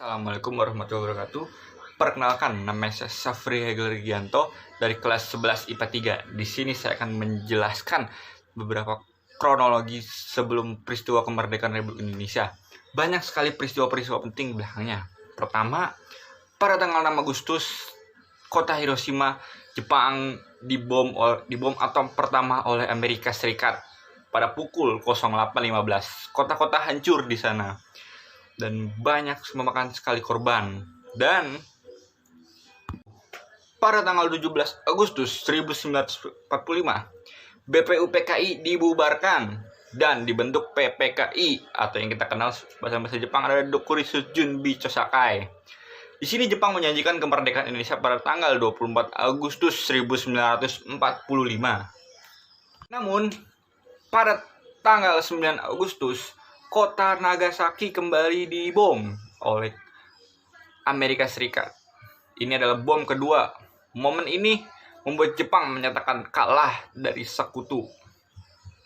Assalamualaikum warahmatullahi wabarakatuh. Perkenalkan, nama saya Safri Hegel Rigianto dari kelas 11 IPA 3. Di sini saya akan menjelaskan beberapa kronologi sebelum peristiwa kemerdekaan Republik Indonesia. Banyak sekali peristiwa-peristiwa penting di belakangnya. Pertama, pada tanggal 6 Agustus, kota Hiroshima, Jepang dibom atom pertama oleh Amerika Serikat pada pukul 08.15. Kota-kota hancur di sana dan banyak memakan sekali korban. Dan pada tanggal 17 Agustus 1945, BPUPKI dibubarkan dan dibentuk PPKI atau yang kita kenal bahasa Jepang adalah Dokuritsu Junbi Chosakai. Di sini Jepang menjanjikan kemerdekaan Indonesia pada tanggal 24 Agustus 1945. Namun pada tanggal 9 Agustus kota Nagasaki kembali dibom oleh Amerika Serikat. Ini adalah bom kedua. Momen ini membuat Jepang menyatakan kalah dari sekutu.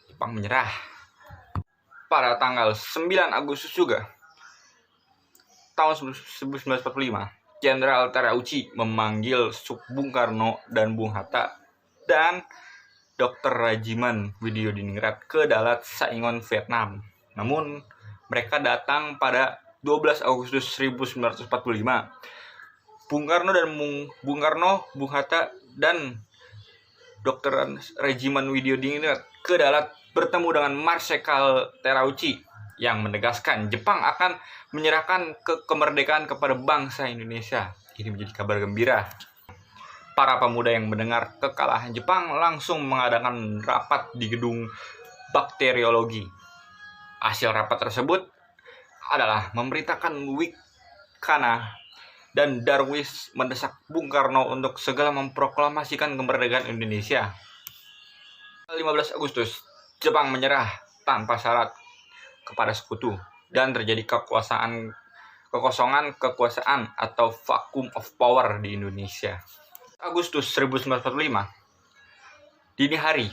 Jepang menyerah. Pada tanggal 9 Agustus juga, tahun 1945, Jenderal Terauchi memanggil Bung Karno dan Bung Hatta dan Dr. Rajiman Widyodiningrat ke Dalat Saigon, Vietnam. Namun mereka datang pada 12 Agustus 1945. Bung Karno, Bung Hatta, dan Dr. Rajiman Widyodiningrat ke Dalat bertemu dengan Marsekal Terauchi yang menegaskan Jepang akan menyerahkan kemerdekaan kepada bangsa Indonesia. Ini menjadi kabar gembira. Para pemuda yang mendengar kekalahan Jepang langsung mengadakan rapat di gedung bakteriologi. Hasil rapat tersebut adalah memberitakan Wikana dan Darwis mendesak Bung Karno untuk segera memproklamasikan kemerdekaan Indonesia. 15 Agustus, Jepang menyerah tanpa syarat kepada sekutu dan terjadi kekosongan kekuasaan atau vacuum of power di Indonesia. Agustus 1945, dini hari,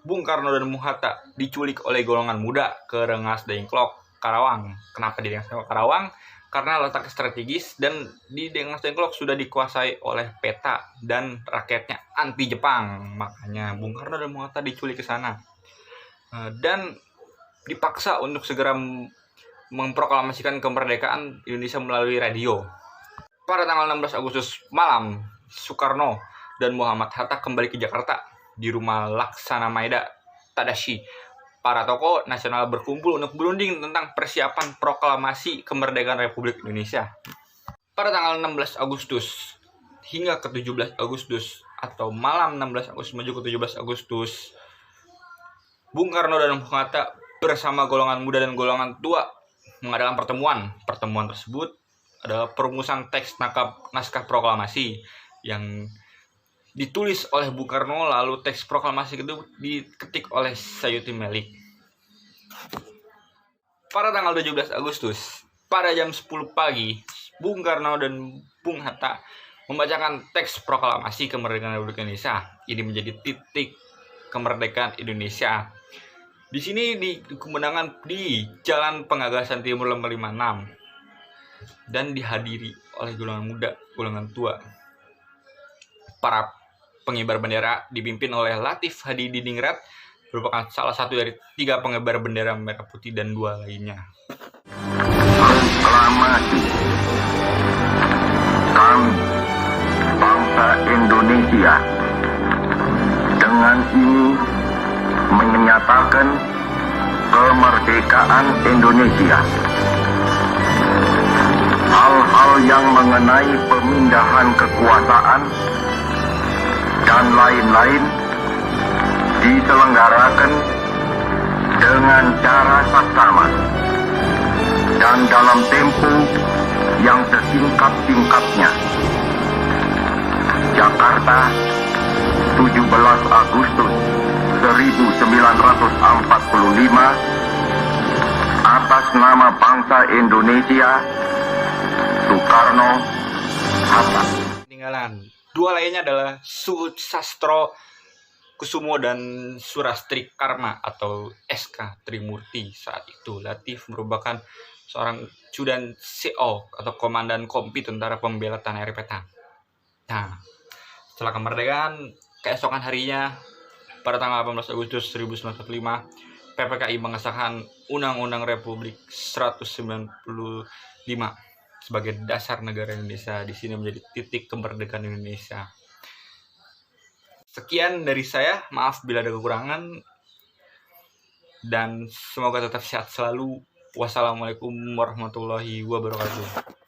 Bung Karno dan Bung Hatta diculik oleh golongan muda ke Rengas Dengklok, Karawang. Kenapa di Rengas Dengklok, Karawang? Karena letaknya strategis dan di Rengas Dengklok sudah dikuasai oleh PETA dan rakyatnya anti Jepang. Makanya Bung Karno dan Bung Hatta diculik ke sana dan dipaksa untuk segera memproklamasikan kemerdekaan Indonesia melalui radio. Pada tanggal 16 Agustus malam, Soekarno dan Muhammad Hatta kembali ke Jakarta di rumah Laksana Maeda Tadashi. Para tokoh nasional berkumpul untuk berunding tentang persiapan proklamasi kemerdekaan Republik Indonesia. Pada tanggal 16 Agustus hingga ke 17 Agustus atau malam 16 Agustus menuju ke 17 Agustus, Bung Karno dan Bung Hatta bersama golongan muda dan golongan tua mengadakan pertemuan. Pertemuan tersebut adalah perumusan teks naskah proklamasi yang ditulis oleh Bung Karno, lalu teks proklamasi itu diketik oleh Sayuti Melik. Pada tanggal 17 Agustus, pada jam 10 pagi, Bung Karno dan Bung Hatta membacakan teks proklamasi kemerdekaan Republik Indonesia. Ini menjadi titik kemerdekaan Indonesia. Di sini di kemenangan di Jalan Penggagasan Timur nomor 56 dan dihadiri oleh golongan muda, golongan tua. Para pengibar bendera dipimpin oleh Latif Hadidiningrat, merupakan salah satu dari 3 pengibar bendera merah putih dan 2 lainnya. Proklamasi kami bangsa Indonesia dengan ini menyatakan kemerdekaan Indonesia. Hal-hal yang mengenai pemindahan kekuasaan dan lain-lain diselenggarakan dengan cara saksama dan dalam tempo yang sesingkat-singkatnya. Jakarta, 17 Agustus 1945, atas nama bangsa Indonesia, Soekarno, Hatta. Tinggalan 2 lainnya adalah Susastro Kusumo dan Surastri Karma atau SK Trimurti. Saat itu Latif merupakan seorang Cudan CO atau Komandan Kompi Tentara Pembela Tanah Air Petang. Nah, setelah kemerdekaan, keesokan harinya, pada tanggal 18 Agustus 1945, PPKI mengesahkan Undang-Undang Republik 195 sebagai dasar negara Indonesia. Di sini menjadi titik kemerdekaan Indonesia. Sekian dari saya, maaf bila ada kekurangan, dan semoga tetap sehat selalu. Wassalamualaikum warahmatullahi wabarakatuh.